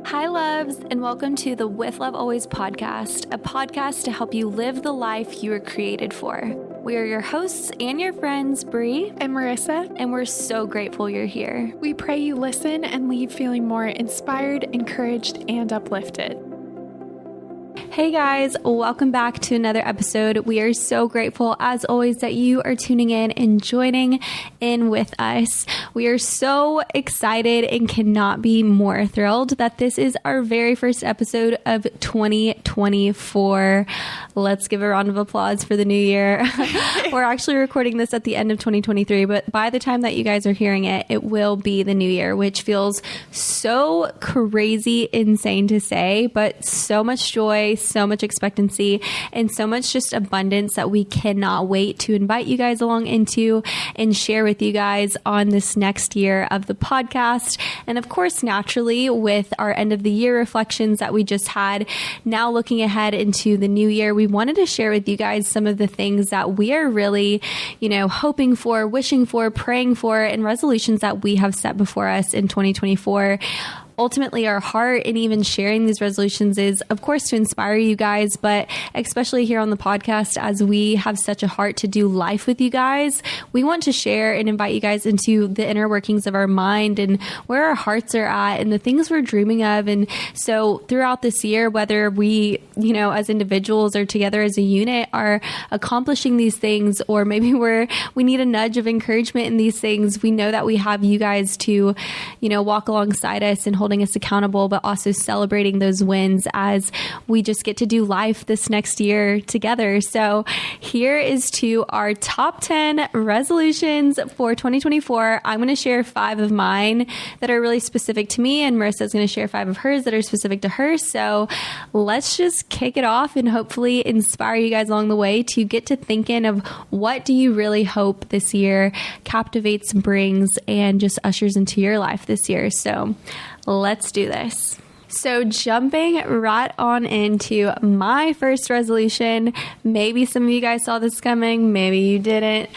Hi, loves, and welcome to the With Love Always podcast, a podcast to help you live the life you were created for. We are your hosts and your friends, Bree and Marissa, and we're so grateful you're here. We pray you listen and leave feeling more inspired, encouraged, and uplifted. Hey guys, welcome back to another episode. We are so grateful, as always, that you are tuning in and joining in with us. We are so excited and cannot be more thrilled that this is our very first episode of 2024. Let's give a round of applause for the new year. We're actually recording this at the end of 2023, but by the time that you guys are hearing it, it will be the new year, which feels so crazy insane to say, but so much joy, so much expectancy, and so much just abundance that we cannot wait to invite you guys along into and share with you guys on this next year of the podcast. And of course, naturally, with our end of the year reflections that we just had, now looking ahead into the new year, we wanted to share with you guys some of the things that we are really, hoping for, wishing for, praying for, and resolutions that we have set before us in 2024. Ultimately, our heart in even sharing these resolutions is, of course, to inspire you guys, but especially here on the podcast, as we have such a heart to do life with you guys, we want to share and invite you guys into the inner workings of our mind and where our hearts are at and the things we're dreaming of. And so throughout this year, whether we, as individuals or together as a unit are accomplishing these things, or maybe we need a nudge of encouragement in these things, we know that we have you guys to, walk alongside us and holding us accountable, but also celebrating those wins as we just get to do life this next year together. So here is to our top 10 resolutions for 2024. I'm going to share 5 of mine that are really specific to me, and Marissa is going to share 5 of hers that are specific to her. So let's just kick it off and hopefully inspire you guys along the way to get to thinking of what do you really hope this year captivates, brings, and just ushers into your life this year. So let's do this. So jumping right on into my first resolution, maybe some of you guys saw this coming, maybe you didn't.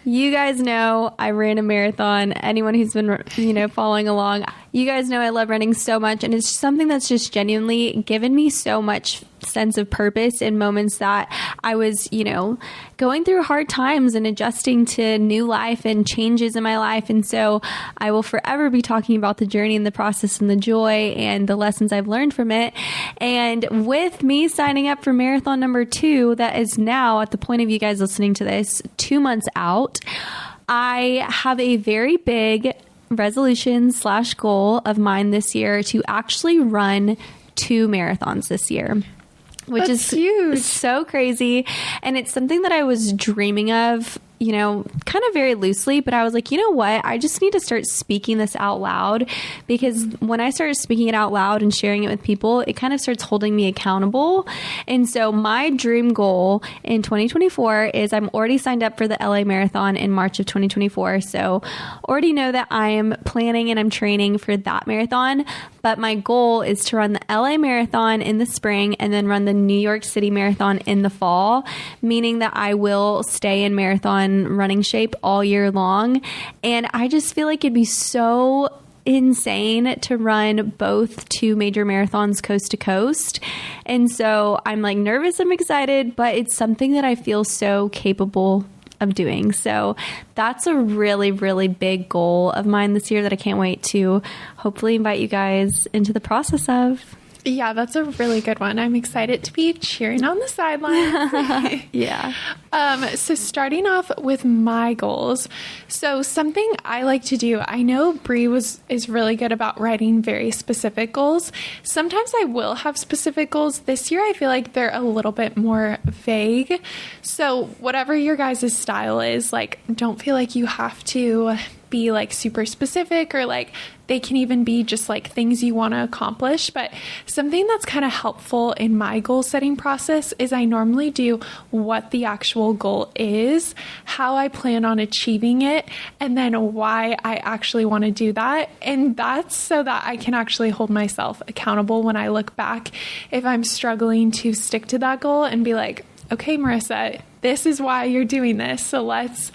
You guys know I ran a marathon. Anyone who's been, following along, you guys know I love running so much. And it's something that's just genuinely given me so much sense of purpose in moments that I was, going through hard times and adjusting to new life and changes in my life. And so I will forever be talking about the journey and the process and the joy and the lessons I've learned from it. And with me signing up for marathon number 2, that is now at the point of you guys listening to this, 2 months out, I have a very big resolution/goal of mine this year to actually run 2 marathons this year, which is huge. So crazy. And it's something that I was dreaming of, kind of very loosely, but I was like, you know what? I just need to start speaking this out loud, because when I started speaking it out loud and sharing it with people, it kind of starts holding me accountable. And so my dream goal in 2024 is I'm already signed up for the LA Marathon in March of 2024. So already know that I am planning and I'm training for that marathon. But my goal is to run the LA Marathon in the spring and then run the New York City Marathon in the fall, meaning that I will stay in marathon running shape all year long. And I just feel like it'd be so insane to run both 2 major marathons coast to coast. And so I'm nervous, I'm excited, but it's something that I feel so capable of doing. So that's a really, really big goal of mine this year that I can't wait to hopefully invite you guys into the process of. Yeah, that's a really good one. I'm excited to be cheering on the sidelines. Yeah. So starting off with my goals. So something I like to do, I know Bree is really good about writing very specific goals. Sometimes I will have specific goals. This year, I feel like they're a little bit more vague. So whatever your guys' style is, don't feel like you have to be super specific, or they can even be just things you want to accomplish. But something that's kind of helpful in my goal setting process is I normally do what the actual goal is, how I plan on achieving it, and then why I actually want to do that. And that's so that I can actually hold myself accountable when I look back if I'm struggling to stick to that goal and be like, okay, Marissa, this is why you're doing this. So let's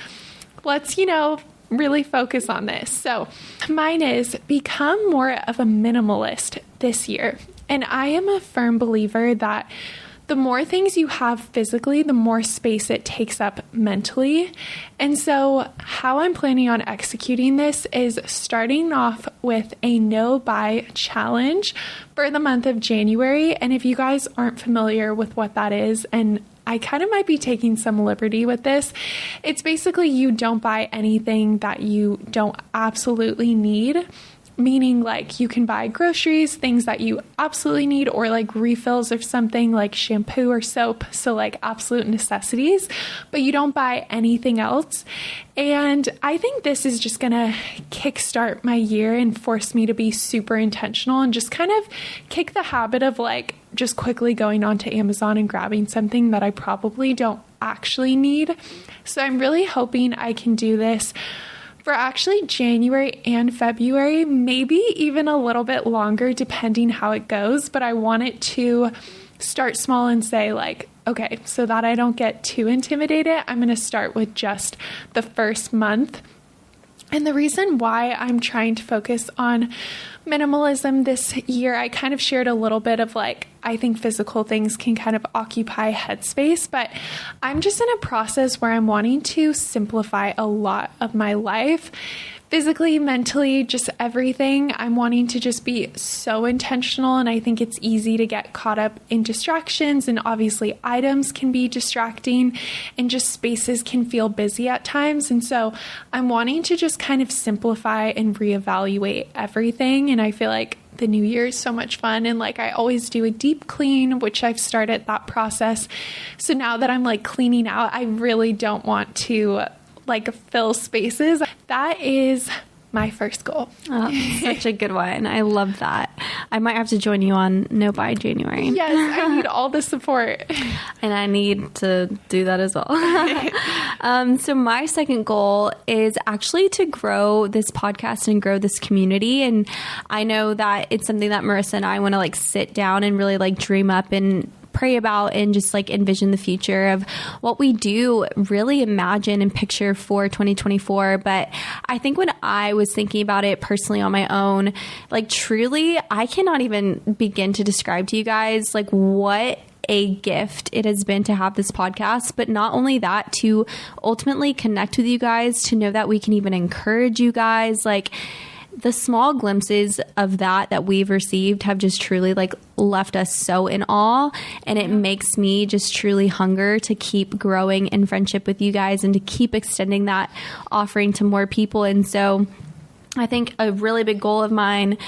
really focus on this. So mine is become more of a minimalist this year. And I am a firm believer that the more things you have physically, the more space it takes up mentally. And so how I'm planning on executing this is starting off with a no buy challenge for the month of January. And if you guys aren't familiar with what that is, and I kind of might be taking some liberty with this, it's basically you don't buy anything that you don't absolutely need. Meaning like you can buy groceries, things that you absolutely need, or like refills of something like shampoo or soap. So like absolute necessities, but you don't buy anything else. And I think this is just going to kickstart my year and force me to be super intentional and just kind of kick the habit of like just quickly going onto Amazon and grabbing something that I probably don't actually need. So I'm really hoping I can do this for actually January and February, maybe even a little bit longer depending how it goes. But I want it to start small and say like, okay, so that I don't get too intimidated, I'm going to start with just the first month. And the reason why I'm trying to focus on minimalism this year, I kind of shared a little bit of like, I think physical things can kind of occupy headspace, but I'm just in a process where I'm wanting to simplify a lot of my life. Physically, mentally, just everything. I'm wanting to just be so intentional, and I think it's easy to get caught up in distractions, and obviously items can be distracting and just spaces can feel busy at times. And so I'm wanting to just kind of simplify and reevaluate everything. And I feel like the new year is so much fun. And like I always do a deep clean, which I've started that process. So now that I'm like cleaning out, I really don't want to like fill spaces. That is my first goal. Oh, such a good one. I love that. I might have to join you on No Buy January. Yes, I need all the support. And I need to do that as well. So my second goal is actually to grow this podcast and grow this community. And I know that it's something that Marissa and I want to like sit down and really like dream up and pray about and just like envision the future of what we do, really imagine and picture for 2024. But I think when I was thinking about it personally on my own, like truly, I cannot even begin to describe to you guys like what a gift it has been to have this podcast, but not only that, to ultimately connect with you guys, to know that we can even encourage you guys. Like the small glimpses of that we've received have just truly like left us so in awe. And it makes me just truly hunger to keep growing in friendship with you guys and to keep extending that offering to more people. And so I think a really big goal of mine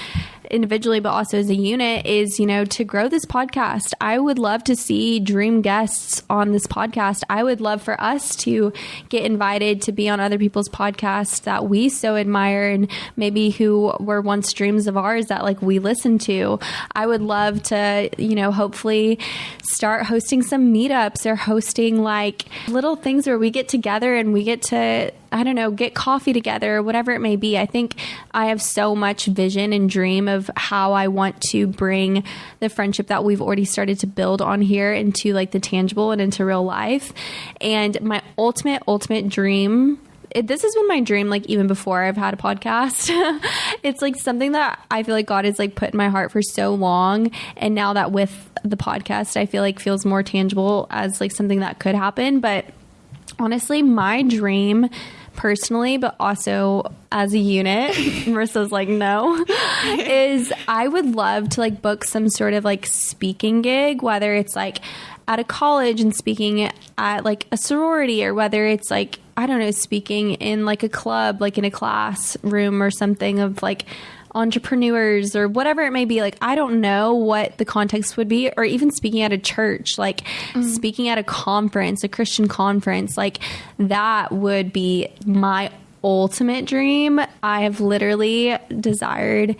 individually, but also as a unit is, you know, to grow this podcast. I would love to see dream guests on this podcast. I would love for us to get invited to be on other people's podcasts that we so admire and maybe who were once dreams of ours that like we listen to. I would love to, you know, hopefully start hosting some meetups or hosting like little things where we get together and we get to, I don't know, get coffee together, whatever it may be. I think I have so much vision and dream of how I want to bring the friendship that we've already started to build on here into like the tangible and into real life. And my ultimate dream, this has been my dream like even before I've had a podcast. It's like something that I feel like God has like put in my heart for so long. And now that with the podcast, I feel like feels more tangible as like something that could happen. But honestly, my dream personally, but also as a unit, Marissa's like, no, is I would love to like book some sort of like speaking gig, whether it's like at a college and speaking at like a sorority, or whether it's like, I don't know, speaking in like a club, like in a classroom or something of like entrepreneurs or whatever it may be. Like, I don't know what the context would be, or even speaking at a church, like speaking at a conference, a Christian conference, like that would be my ultimate dream. I have literally desired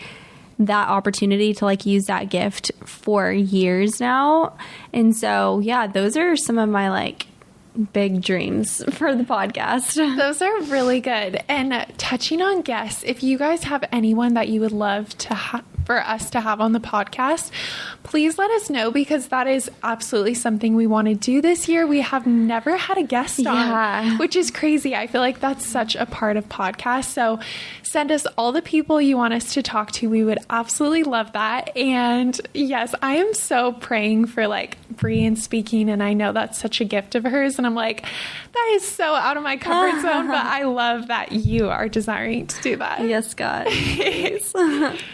that opportunity to like use that gift for years now. And so, yeah, those are some of my like big dreams for the podcast. Those are really good. And touching on guests, if you guys have anyone that you would love to for us to have on the podcast, please let us know, because that is absolutely something we want to do this year. We have never had a guest on, which is crazy. I feel like that's such a part of podcasts. So send us all the people you want us to talk to. We would absolutely love that. And yes, I am so praying for like Brie and speaking, and I know that's such a gift of hers. And I'm like, that is so out of my comfort zone, but I love that you are desiring to do that. Yes, God.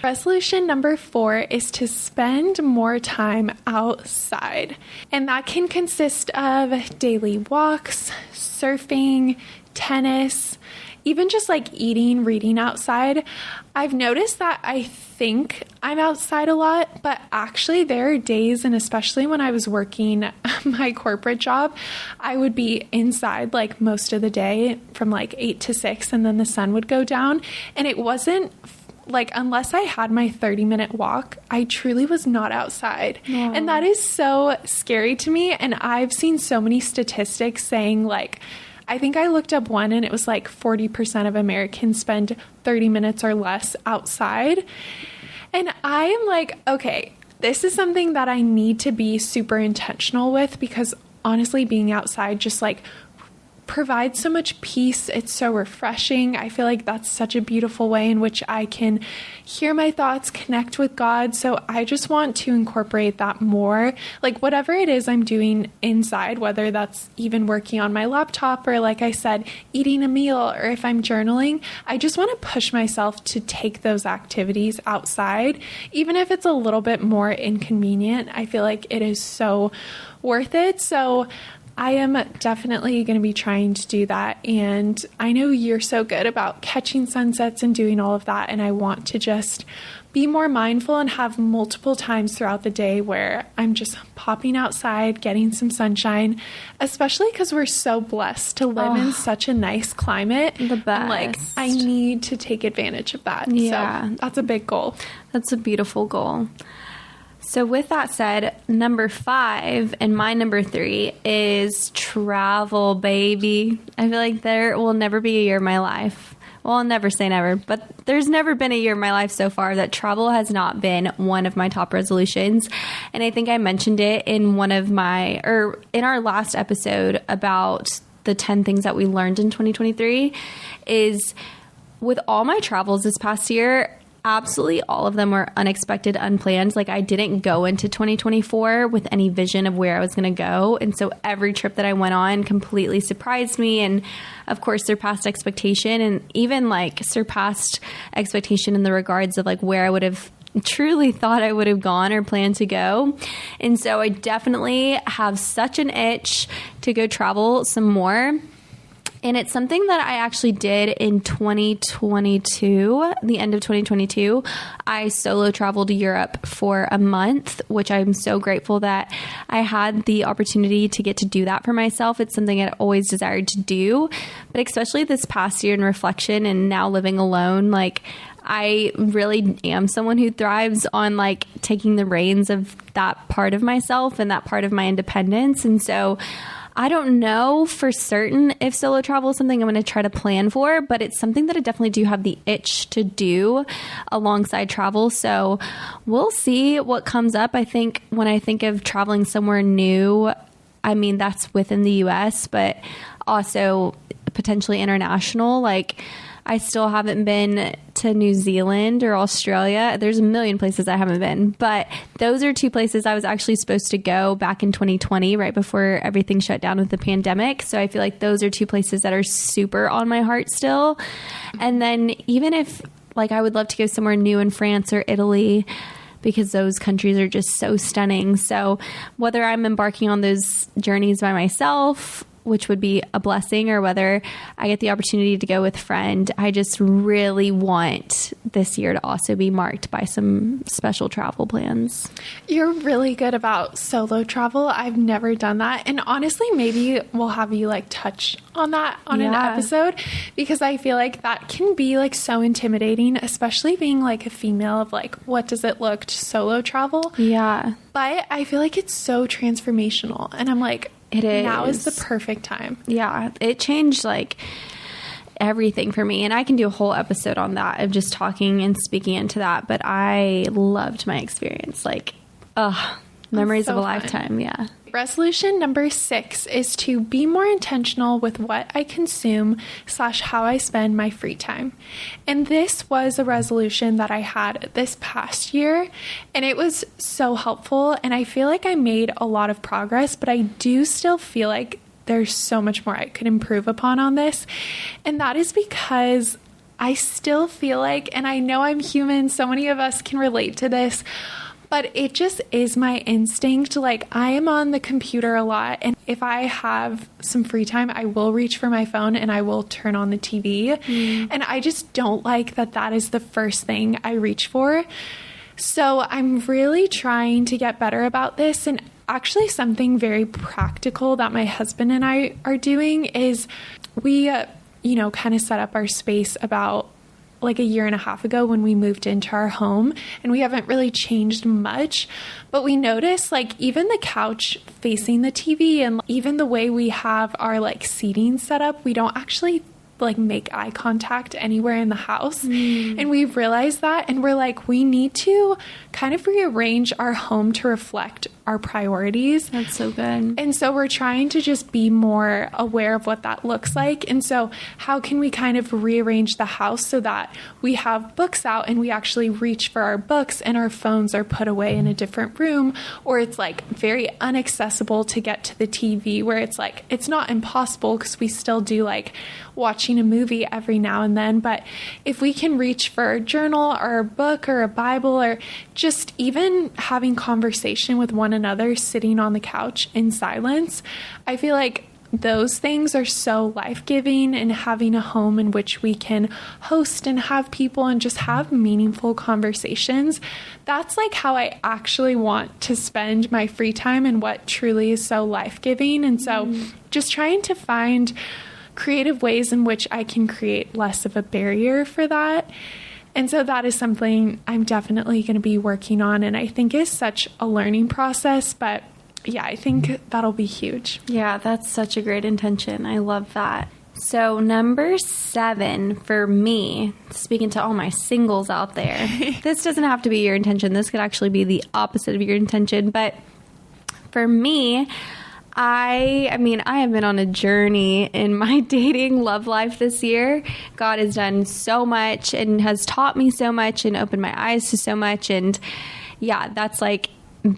Resolution number 4 is to spend more time outside. And that can consist of daily walks, surfing, tennis, even just like eating, reading outside. I've noticed that I think I'm outside a lot, but actually there are days, and especially when I was working my corporate job, I would be inside like most of the day from like 8 to 6, and then the sun would go down. And it wasn't like, unless I had my 30-minute walk, I truly was not outside. Yeah. And that is so scary to me. And I've seen so many statistics saying like, I think I looked up one and it was like 40% of Americans spend 30 minutes or less outside. And I am like, okay, this is something that I need to be super intentional with, because honestly, being outside just like provides so much peace. It's so refreshing. I feel like that's such a beautiful way in which I can hear my thoughts, connect with God. So I just want to incorporate that more. Like whatever it is I'm doing inside, whether that's even working on my laptop or, like I said, eating a meal, or if I'm journaling, I just want to push myself to take those activities outside. Even if it's a little bit more inconvenient, I feel like it is so worth it. So I am definitely going to be trying to do that. And I know you're so good about catching sunsets and doing all of that. And I want to just be more mindful and have multiple times throughout the day where I'm just popping outside, getting some sunshine, especially because we're so blessed to live in such a nice climate. The best. I'm like, I need to take advantage of that. Yeah. So that's a big goal. That's a beautiful goal. So with that said, number 5 and my number 3 is travel, baby. I feel like there will never be a year in my life. Well, I'll never say never, but there's never been a year in my life so far that travel has not been one of my top resolutions. And I think I mentioned it in in our last episode about the 10 things that we learned in 2023, is with all my travels this past year, absolutely all of them were unexpected, unplanned. Like I didn't go into 2024 with any vision of where I was going to go. And so every trip that I went on completely surprised me, and of course surpassed expectation, and even like surpassed expectation in the regards of like where I would have truly thought I would have gone or planned to go. And so I definitely have such an itch to go travel some more. And it's something that I actually did in 2022, the end of 2022. I solo traveled to Europe for a month, which I'm so grateful that I had the opportunity to get to do that for myself. It's something I'd always desired to do, but especially this past year in reflection and now living alone, like I really am someone who thrives on like taking the reins of that part of myself and that part of my independence. And so I don't know for certain if solo travel is something I'm going to try to plan for, but it's something that I definitely do have the itch to do alongside travel. So we'll see what comes up. I think when I think of traveling somewhere new, I mean, that's within the US, but also potentially international. Like I still haven't been to New Zealand or Australia. There's a million places I haven't been, but those are 2 places I was actually supposed to go back in 2020, right before everything shut down with the pandemic. So I feel like those are 2 places that are super on my heart still. And then even if like I would love to go somewhere new in France or Italy, because those countries are just so stunning. So whether I'm embarking on those journeys by myself, which would be a blessing, or whether I get the opportunity to go with a friend, I just really want this year to also be marked by some special travel plans. You're really good about solo travel. I've never done that. And honestly, maybe we'll have you like touch on that on an episode, because I feel like that can be like so intimidating, especially being like a female, of like, what does it look to solo travel? Yeah. But I feel like it's so transformational. And I'm like, it is. Now is the perfect time. Yeah. It changed like everything for me. And I can do a whole episode on that of just talking and speaking into that. But I loved my experience. Like, memories of a lifetime. Yeah. Resolution number 6 is to be more intentional with what I consume / how I spend my free time. And this was a resolution that I had this past year, and it was so helpful. And I feel like I made a lot of progress, but I do still feel like there's so much more I could improve upon on this. And that is because I still feel like, and I know I'm human, so many of us can relate to this, but it just is my instinct. Like, I am on the computer a lot, and if I have some free time, I will reach for my phone and I will turn on the TV. And I just don't like that is the first thing I reach for. So I'm really trying to get better about this. And actually something very practical that my husband and I are doing is we, kind of set up our space about like a year and a half ago when we moved into our home, and we haven't really changed much, but we noticed like even the couch facing the TV and even the way we have our like seating set up, we don't actually like make eye contact anywhere in the house. And we've realized that, and we're like, we need to kind of rearrange our home to reflect our priorities. That's so good. And so we're trying to just be more aware of what that looks like. And so how can we kind of rearrange the house so that we have books out and we actually reach for our books and our phones are put away in a different room, or it's like very inaccessible to get to the TV, where it's like, it's not impossible because we still do like watching a movie every now and then. But if we can reach for a journal or a book or a Bible, or just even having conversation with one another sitting on the couch in silence, I feel like those things are so life-giving, and having a home in which we can host and have people and just have meaningful conversations. That's like how I actually want to spend my free time and what truly is so life-giving. And so just trying to find creative ways in which I can create less of a barrier for that. And so that is something I'm definitely going to be working on, and I think is such a learning process. But yeah, I think that'll be huge. Yeah, that's such a great intention. I love that. So number 7 for me, speaking to all my singles out there, this doesn't have to be your intention. This could actually be the opposite of your intention. But for me, I have been on a journey in my dating love life this year. God has done so much and has taught me so much and opened my eyes to so much. And yeah, that's like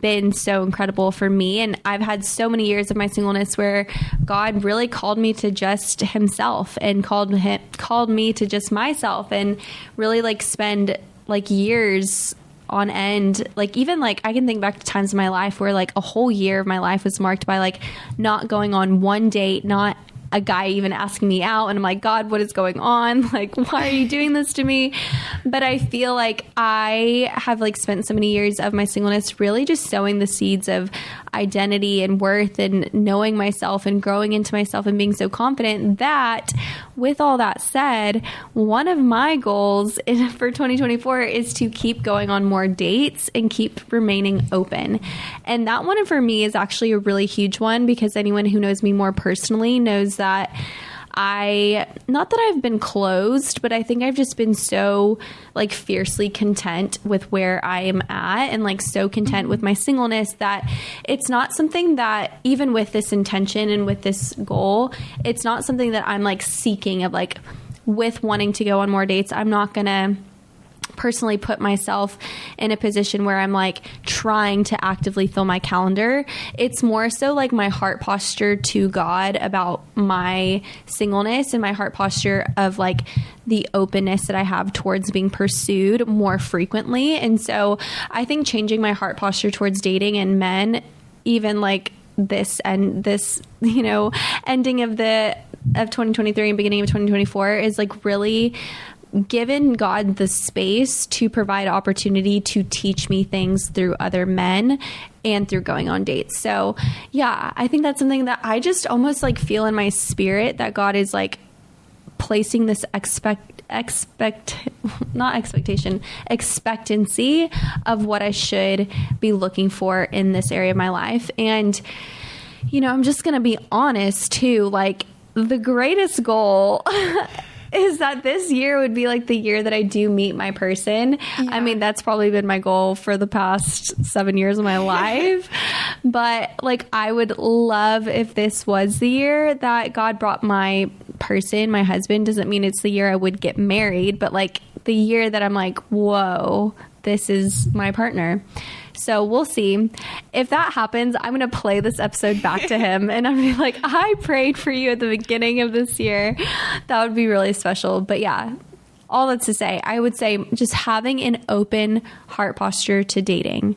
been so incredible for me. And I've had so many years of my singleness where God really called me to just himself and called me to just myself, and really like spend like years on end. Like even like I can think back to times in my life where like a whole year of my life was marked by like not going on one date, not a guy even asking me out. And I'm like, God, what is going on? Like, why are you doing this to me? But I feel like I have like spent so many years of my singleness really just sowing the seeds of identity and worth and knowing myself and growing into myself and being so confident that, with all that said, one of my goals for 2024 is to keep going on more dates and keep remaining open. And that one for me is actually a really huge one, because anyone who knows me more personally knows that not that I've been closed, but I think I've just been so like fiercely content with where I am at, and like so content with my singleness that it's not something that, even with this intention and with this goal, it's not something that I'm like seeking of like with wanting to go on more dates. I'm not gonna personally put myself in a position where I'm like trying to actively fill my calendar. It's more so like my heart posture to God about my singleness, and my heart posture of like the openness that I have towards being pursued more frequently. And so I think changing my heart posture towards dating and men, even like this ending of 2023 and beginning of 2024, is like really given God the space to provide opportunity to teach me things through other men and through going on dates. So yeah, I think that's something that I just almost like feel in my spirit, that God is like placing this expectancy of what I should be looking for in this area of my life. And, I'm just going to be honest too, like the greatest goal is that this year would be like the year that I do meet my person. Yeah. I mean, that's probably been my goal for the past 7 years of my life. But like, I would love if this was the year that God brought my person, my husband. Doesn't mean it's the year I would get married, but like the year that I'm like, whoa, this is my partner. So we'll see. If that happens, I'm going to play this episode back to him and I'm going to be like, I prayed for you at the beginning of this year. That would be really special. But yeah, all that's to say, I would say just having an open heart posture to dating.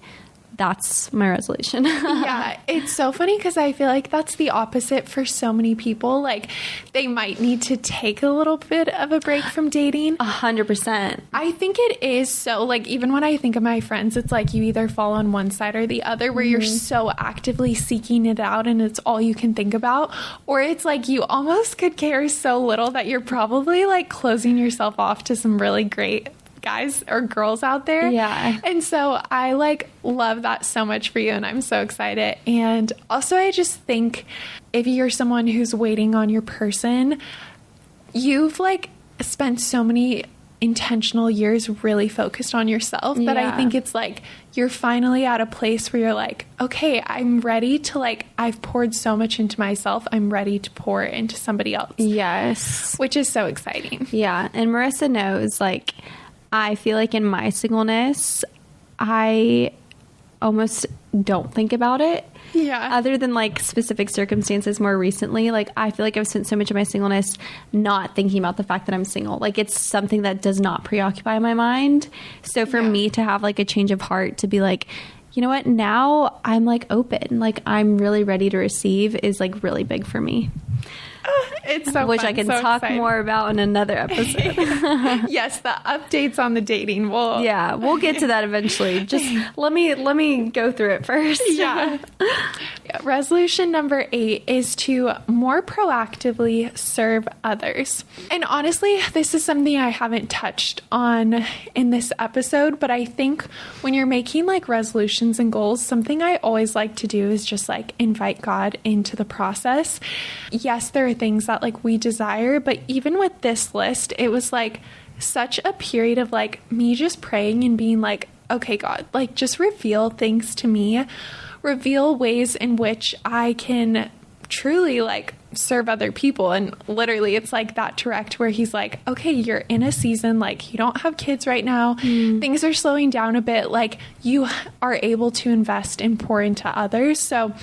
That's my resolution. Yeah, it's so funny because I feel like that's the opposite for so many people. Like, they might need to take a little bit of a break from dating. 100%. I think it is so, like, even when I think of my friends, it's like you either fall on one side or the other, where you're so actively seeking it out and it's all you can think about. Or it's like you almost could care so little that you're probably like closing yourself off to some really great guys or girls out there. Yeah. And so I like love that so much for you and I'm so excited. And also I just think if you're someone who's waiting on your person, you've like spent so many intentional years really focused on yourself that I think it's like you're finally at a place where you're like, okay, I'm ready to like, I've poured so much into myself. I'm ready to pour into somebody else. Yes. Which is so exciting. Yeah. And Marissa knows, like, I feel like in my singleness, I almost don't think about it. Yeah. Other than like specific circumstances more recently, like I feel like I've spent so much of my singleness not thinking about the fact that I'm single. Like it's something that does not preoccupy my mind. So for me to have like a change of heart to be like, you know what, now I'm like open, like I'm really ready to receive is like really big for me. It's so which fun, I can so talk exciting. More about in another episode. Yes, the updates on the dating. We'll get to that eventually. Just let me go through it first. Yeah. Resolution number 8 is to more proactively serve others. And honestly, this is something I haven't touched on in this episode, but I think when you're making like resolutions and goals, something I always like to do is just like invite God into the process. Yes, there are things that like we desire, but even with this list, it was like such a period of like me just praying and being like, okay, God, like just reveal things to me, reveal ways in which I can truly like serve other people. And literally it's like that direct where he's like, okay, you're in a season, like you don't have kids right now. Things are slowing down a bit. Like you are able to invest and pour into others. So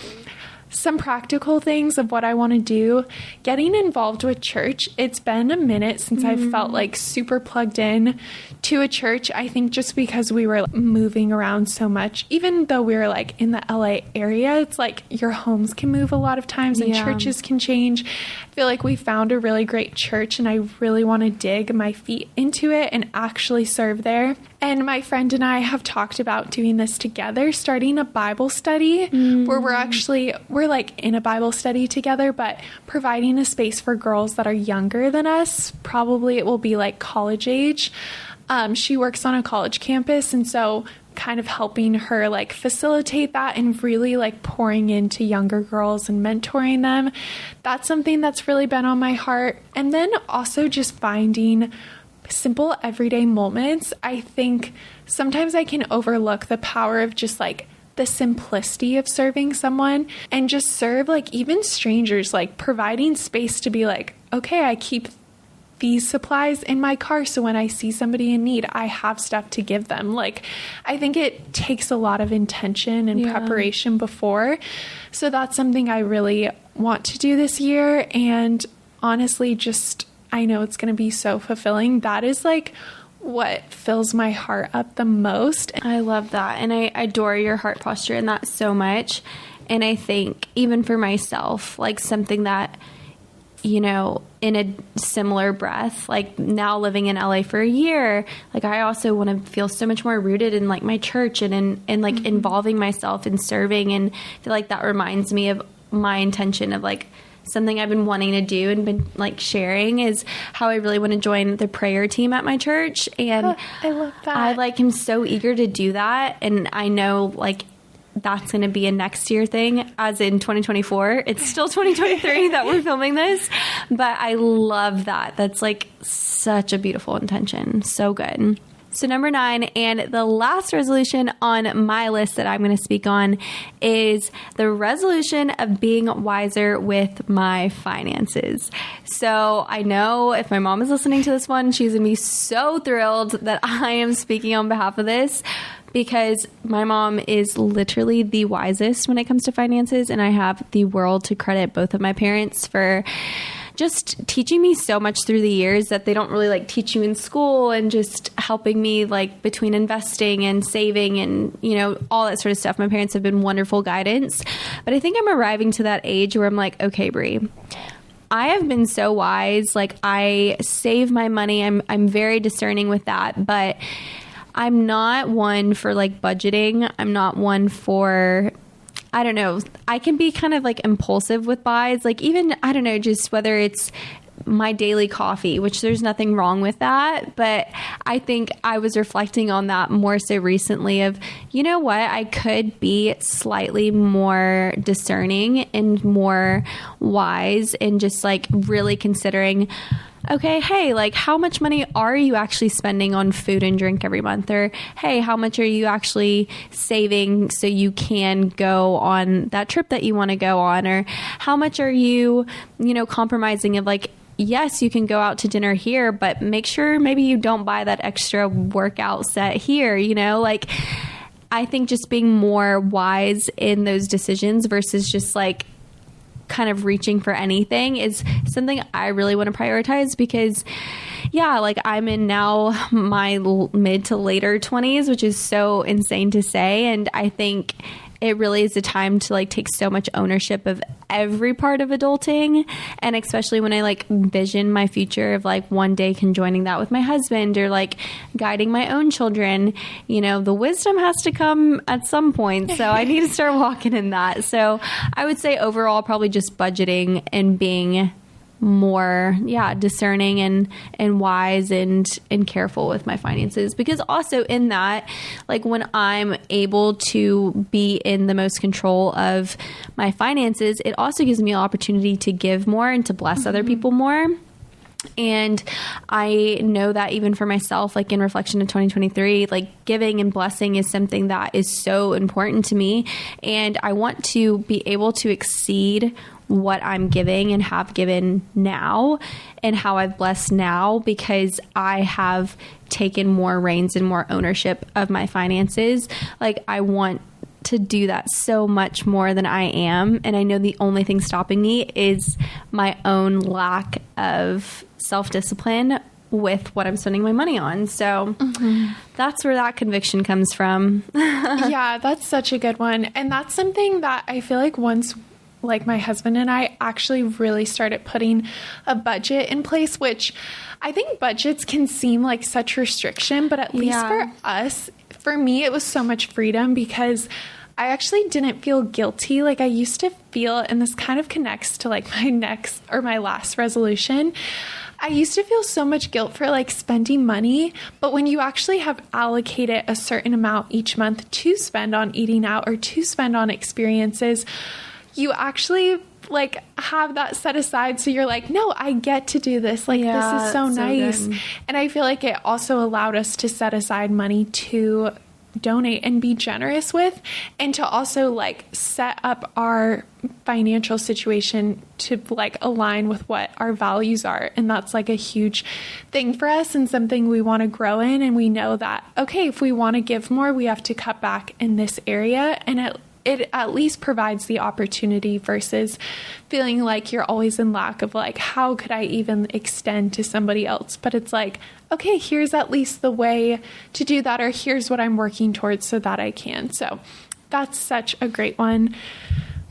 some practical things of what I want to do, getting involved with church. It's been a minute since I've felt like super plugged in to a church. I think just because we were moving around so much, even though we were like in the LA area, it's like your homes can move a lot of times and churches can change. I feel like we found a really great church and I really want to dig my feet into it and actually serve there. And my friend and I have talked about doing this together, starting a Bible study where we're like in a Bible study together, but providing a space for girls that are younger than us. Probably it will be like college age. She works on a college campus. And so kind of helping her like facilitate that and really like pouring into younger girls and mentoring them. That's something that's really been on my heart. And then also just finding simple everyday moments. I think sometimes I can overlook the power of just like the simplicity of serving someone and just serve like even strangers, like providing space to be like, okay, I keep these supplies in my car. So when I see somebody in need, I have stuff to give them. Like, I think it takes a lot of intention and preparation before. So that's something I really want to do this year. And honestly, just I know it's going to be so fulfilling. That is like what fills my heart up the most. I love that. And I adore your heart posture in that so much. And I think even for myself, like something that, you know, in a similar breath, like now living in LA for a year, like I also want to feel so much more rooted in like my church and in like involving myself in serving. And I feel like that reminds me of my intention of like something I've been wanting to do and been like sharing is how I really want to join the prayer team at my church. And I love that. I like am so eager to do that. And I know like that's going to be a next year thing, as in 2024. It's still 2023 that we're filming this, but I love that. That's like such a beautiful intention. So good. So number 9, and the last resolution on my list that I'm going to speak on, is the resolution of being wiser with my finances. So I know if my mom is listening to this one, she's going to be so thrilled that I am speaking on behalf of this, because my mom is literally the wisest when it comes to finances, and I have the world to credit both of my parents for just teaching me so much through the years that they don't really like teach you in school, and just helping me like between investing and saving and, you know, all that sort of stuff. My parents have been wonderful guidance, but I think I'm arriving to that age where I'm like, okay, Brie, I have been so wise. Like, I save my money. I'm very discerning with that, but I'm not one for like budgeting. I'm not one for, I don't know, I can be kind of like impulsive with buys. Like, even, I don't know, just whether it's my daily coffee, which there's nothing wrong with that. But I think I was reflecting on that more so recently of, you know what, I could be slightly more discerning and more wise, and just like really considering, okay, hey, like, how much money are you actually spending on food and drink every month? Or, hey, how much are you actually saving so you can go on that trip that you want to go on? Or how much are you, you know, compromising of like, yes, you can go out to dinner here, but make sure maybe you don't buy that extra workout set here, you know, like, I think just being more wise in those decisions versus just like kind of reaching for anything is something I really want to prioritize, because yeah, like, I'm in now my mid to later 20s, which is so insane to say. And I think it really is a time to like take so much ownership of every part of adulting. And especially when I like vision my future of like one day conjoining that with my husband, or like guiding my own children, you know, the wisdom has to come at some point. So I need to start walking in that. So I would say overall, probably just budgeting and being more discerning and wise and careful with my finances. Because also in that, like, when I'm able to be in the most control of my finances, it also gives me an opportunity to give more and to bless other people more. And I know that even for myself, like in reflection of 2023, like giving and blessing is something that is so important to me. And I want to be able to exceed what I'm giving and have given now, and how I've blessed now, because I have taken more reins and more ownership of my finances. Like, I want to do that so much more than I am. And I know the only thing stopping me is my own lack of self-discipline with what I'm spending my money on. So that's where that conviction comes from. Yeah, that's such a good one. And that's something that I feel like once, like, my husband and I actually really started putting a budget in place, which I think budgets can seem like such restriction, but at least for us, for me, it was so much freedom, because I actually didn't feel guilty. Like, I used to feel, and this kind of connects to like my last resolution, I used to feel so much guilt for like spending money, but when you actually have allocated a certain amount each month to spend on eating out or to spend on experiences, you actually like have that set aside. So you're like, no, I get to do this. Like, this is so nice. So and I feel like it also allowed us to set aside money to donate and be generous with, and to also like set up our financial situation to like align with what our values are. And that's like a huge thing for us and something we want to grow in. And we know that, okay, if we want to give more, we have to cut back in this area. And it at least provides the opportunity versus feeling like you're always in lack of like, how could I even extend to somebody else? But it's like, okay, here's at least the way to do that, or here's what I'm working towards so that I can. So that's such a great one.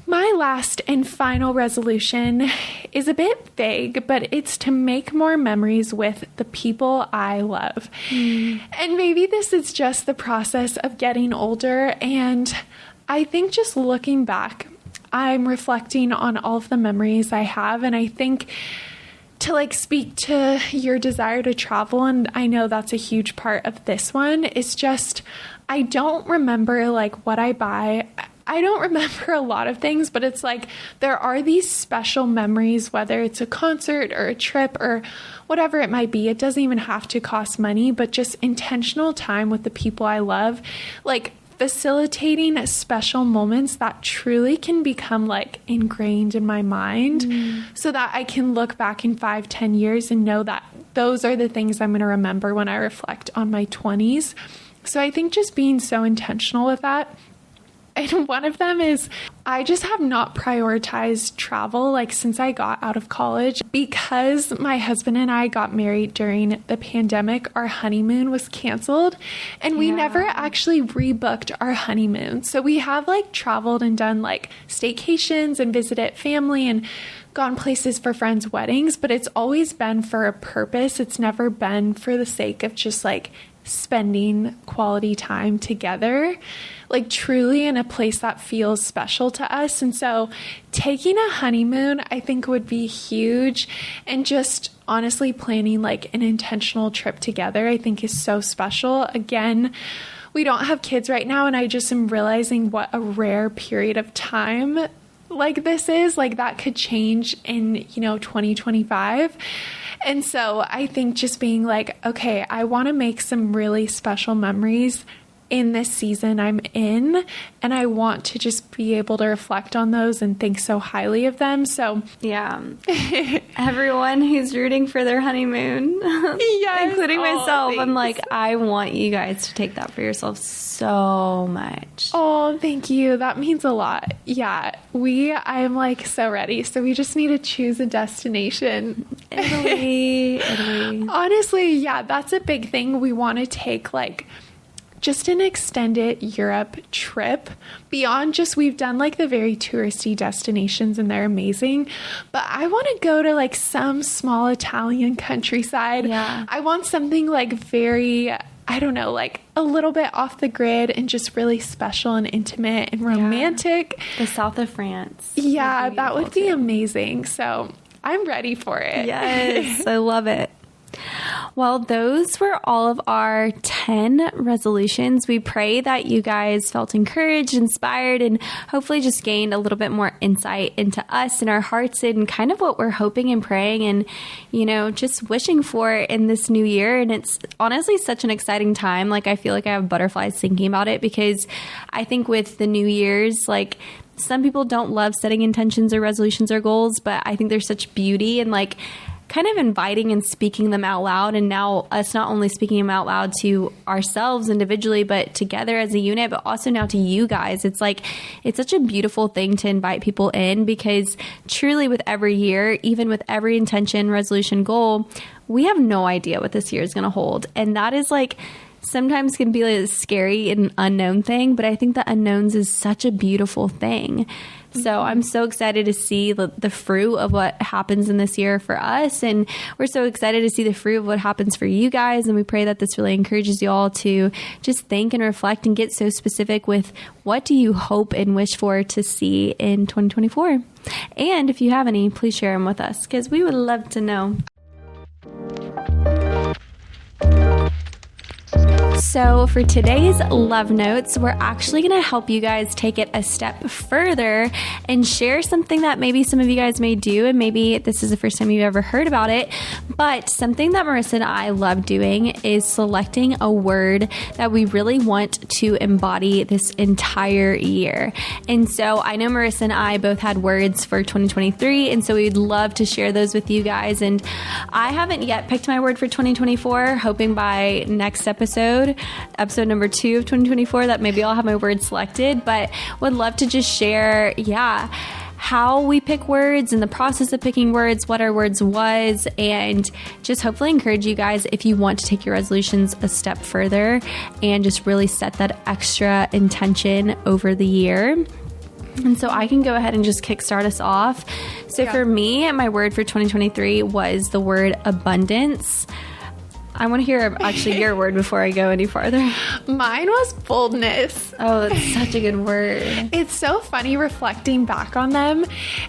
My last and final resolution is a bit vague, but it's to make more memories with the people I love. And maybe this is just the process of getting older, and I think just looking back, I'm reflecting on all of the memories I have. And I think to like speak to your desire to travel, and I know that's a huge part of this one, is just, I don't remember like what I buy. I don't remember a lot of things, but it's like there are these special memories, whether it's a concert or a trip or whatever it might be. It doesn't even have to cost money, but just intentional time with the people I love, like facilitating special moments that truly can become like ingrained in my mind so that I can look back in 5-10 years and know that those are the things I'm going to remember when I reflect on my 20s. So I think just being so intentional with that. And one of them is I just have not prioritized travel like since I got out of college because my husband and I got married during the pandemic. Our honeymoon was canceled and we never actually rebooked our honeymoon. So we have like traveled and done like staycations and visited family and gone places for friends' weddings, but it's always been for a purpose. It's never been for the sake of just like spending quality time together, like truly in a place that feels special to us. And so taking a honeymoon, I think would be huge. And just honestly planning like an intentional trip together, I think is so special. Again, we don't have kids right now. And I just am realizing what a rare period of time like this is, like that could change in, 2025. And so I think just being like, okay, I want to make some really special memories in this season I'm in, and I want to just be able to reflect on those and think so highly of them. So yeah, everyone who's rooting for their honeymoon, yes, including myself, thanks. I'm like, I want you guys to take that for yourself so much. Oh, thank you. That means a lot. Yeah, I am like so ready. So we just need to choose a destination. Italy. Honestly, yeah, that's a big thing. We want to take like just an extended Europe trip beyond just, we've done like the very touristy destinations and they're amazing, but I want to go to like some small Italian countryside. Yeah. I want something like very, I don't know, like a little bit off the grid and just really special and intimate and romantic. Yeah. The south of France. Yeah, that would be amazing. So I'm ready for it. Yes, I love it. Well, those were all of our 10 resolutions. We pray that you guys felt encouraged, inspired, and hopefully just gained a little bit more insight into us and our hearts and kind of what we're hoping and praying and, just wishing for in this new year. And it's honestly such an exciting time. Like, I feel like I have butterflies thinking about it because I think with the New Year's, like, some people don't love setting intentions or resolutions or goals, but I think there's such beauty in like kind of inviting and speaking them out loud. And now us not only speaking them out loud to ourselves individually, but together as a unit, but also now to you guys. It's like, it's such a beautiful thing to invite people in because truly with every year, even with every intention, resolution, goal, we have no idea what this year is going to hold. And that is like, sometimes can be like a scary and unknown thing, but I think the unknowns is such a beautiful thing. So I'm so excited to see the fruit of what happens in this year for us. And we're so excited to see the fruit of what happens for you guys. And we pray that this really encourages you all to just think and reflect and get so specific with what do you hope and wish for to see in 2024. And if you have any, please share them with us because we would love to know. So for today's love notes, we're actually going to help you guys take it a step further and share something that maybe some of you guys may do. And maybe this is the first time you've ever heard about it, but something that Marissa and I love doing is selecting a word that we really want to embody this entire year. And so I know Marissa and I both had words for 2023. And so we'd love to share those with you guys. And I haven't yet picked my word for 2024, hoping by next episode number 2 of 2024, that maybe I'll have my word selected, but would love to just share, how we pick words and the process of picking words, what our words was, and just hopefully encourage you guys if you want to take your resolutions a step further and just really set that extra intention over the year. And so I can go ahead and just kickstart us off. So for me, my word for 2023 was the word abundance. I want to hear actually your word before I go any farther. Mine was boldness. Oh, that's such a good word. It's so funny reflecting back on them.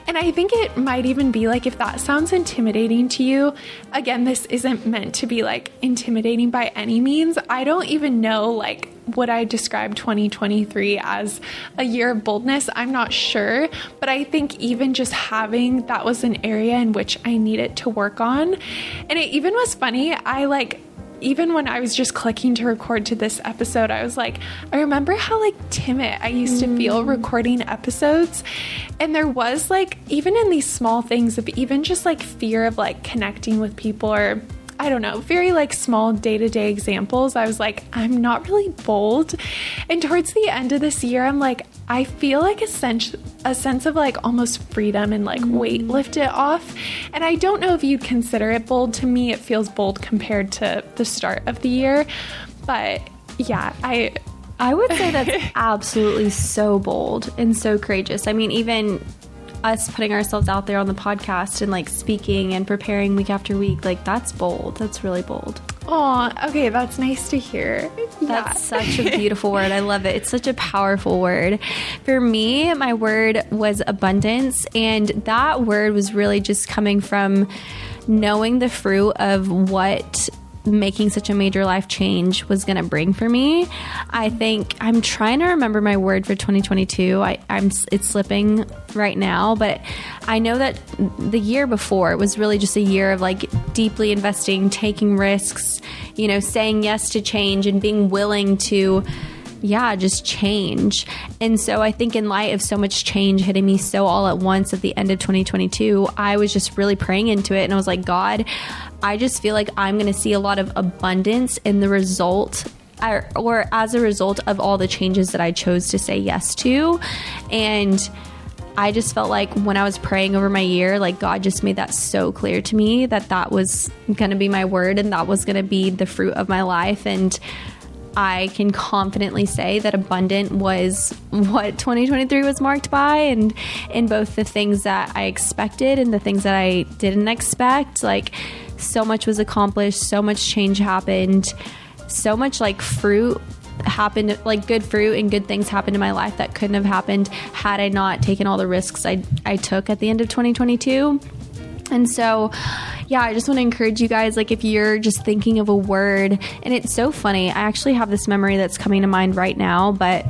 And I think it might even be like, if that sounds intimidating to you, again, this isn't meant to be like intimidating by any means. I don't even know like would I describe 2023 as a year of boldness? I'm not sure, but I think even just having that was an area in which I needed to work on. And it even was funny. Even when I was just clicking to record to this episode, I was like, I remember how like timid I used to feel recording episodes. And there was like, even in these small things of even just like fear of like connecting with people, or I don't know, very like small day-to-day examples, I was like, I'm not really bold. And towards the end of this year, I'm like, I feel like a sense of like almost freedom and like weight lifted off. And I don't know if you'd consider it bold. To me, it feels bold compared to the start of the year. But yeah, I would say that's absolutely so bold and so courageous. I mean, even us putting ourselves out there on the podcast and like speaking and preparing week after week, like that's bold. That's really bold. Oh, okay. That's nice to hear. That's such a beautiful word. I love it. It's such a powerful word. For me, my word was abundance. And that word was really just coming from knowing the fruit of what making such a major life change was going to bring for me. I think I'm trying to remember my word for 2022. It's slipping right now, but I know that the year before it was really just a year of like deeply investing, taking risks, saying yes to change and being willing to just change. And so I think in light of so much change hitting me so all at once at the end of 2022, I was just really praying into it. And I was like, God, I just feel like I'm going to see a lot of abundance in the result or as a result of all the changes that I chose to say yes to. And I just felt like when I was praying over my year, like God just made that so clear to me that was going to be my word and that was going to be the fruit of my life. And I can confidently say that abundant was what 2023 was marked by, and in both the things that I expected and the things that I didn't expect. Like so much was accomplished, so much change happened, so much like fruit happened, like good fruit and good things happened in my life that couldn't have happened had I not taken all the risks I took at the end of 2022. And so, I just want to encourage you guys, like if you're just thinking of a word, and it's so funny, I actually have this memory that's coming to mind right now, but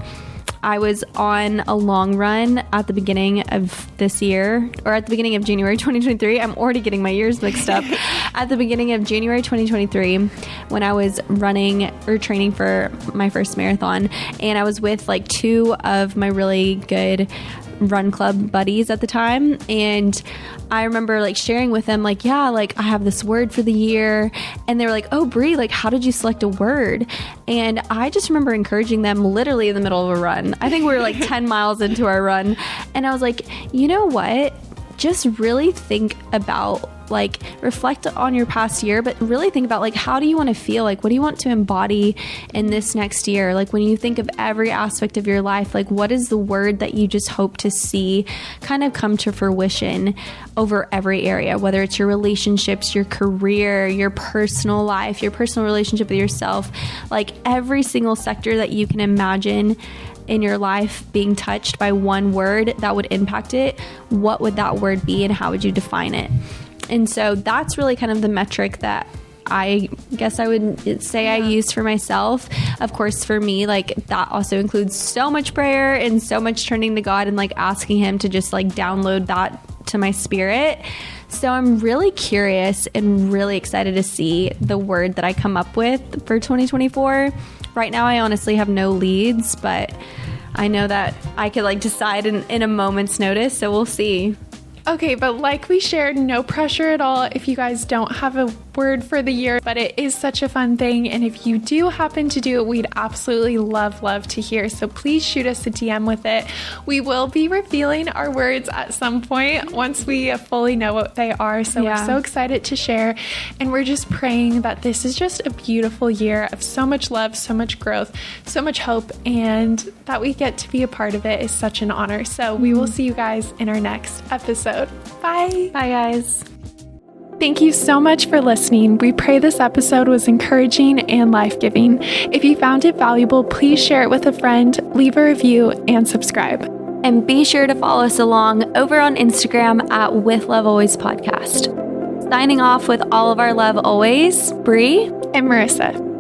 I was on a long run at the beginning of this year, or at the beginning of January 2023. I'm already getting my years mixed up. At the beginning of January 2023, when I was running or training for my first marathon, and I was with like two of my really good run club buddies at the time, and I remember like sharing with them like, I have this word for the year, and they were like, oh, Brie, like how did you select a word? And I just remember encouraging them literally in the middle of a run. I think we were like 10 miles into our run, and I was like, you know what, just really think about, like, reflect on your past year, but really think about like, how do you want to feel? Like, what do you want to embody in this next year? Like when you think of every aspect of your life, like what is the word that you just hope to see kind of come to fruition over every area, whether it's your relationships, your career, your personal life, your personal relationship with yourself, like every single sector that you can imagine in your life being touched by one word that would impact it. What would that word be and how would you define it? And so that's really kind of the metric that I guess I would say I use for myself. Of course, for me, like that also includes so much prayer and so much turning to God and like asking Him to just like download that to my spirit. So I'm really curious and really excited to see the word that I come up with for 2024. Right now, I honestly have no leads, but I know that I could like decide in a moment's notice. So we'll see. Okay, but like we shared, no pressure at all if you guys don't have a word for the year, but it is such a fun thing. And if you do happen to do it, we'd absolutely love to hear. So please shoot us a DM with it. We will be revealing our words at some point once we fully know what they are. So we're so excited to share. And we're just praying that this is just a beautiful year of so much love, so much growth, so much hope, and that we get to be a part of it is such an honor. So we will see you guys in our next episode. Bye. Bye, guys. Thank you so much for listening. We pray this episode was encouraging and life-giving. If you found it valuable, please share it with a friend, leave a review, and subscribe. And be sure to follow us along over on Instagram at With Love Always Podcast. Signing off with all of our love always, Brie and Marissa.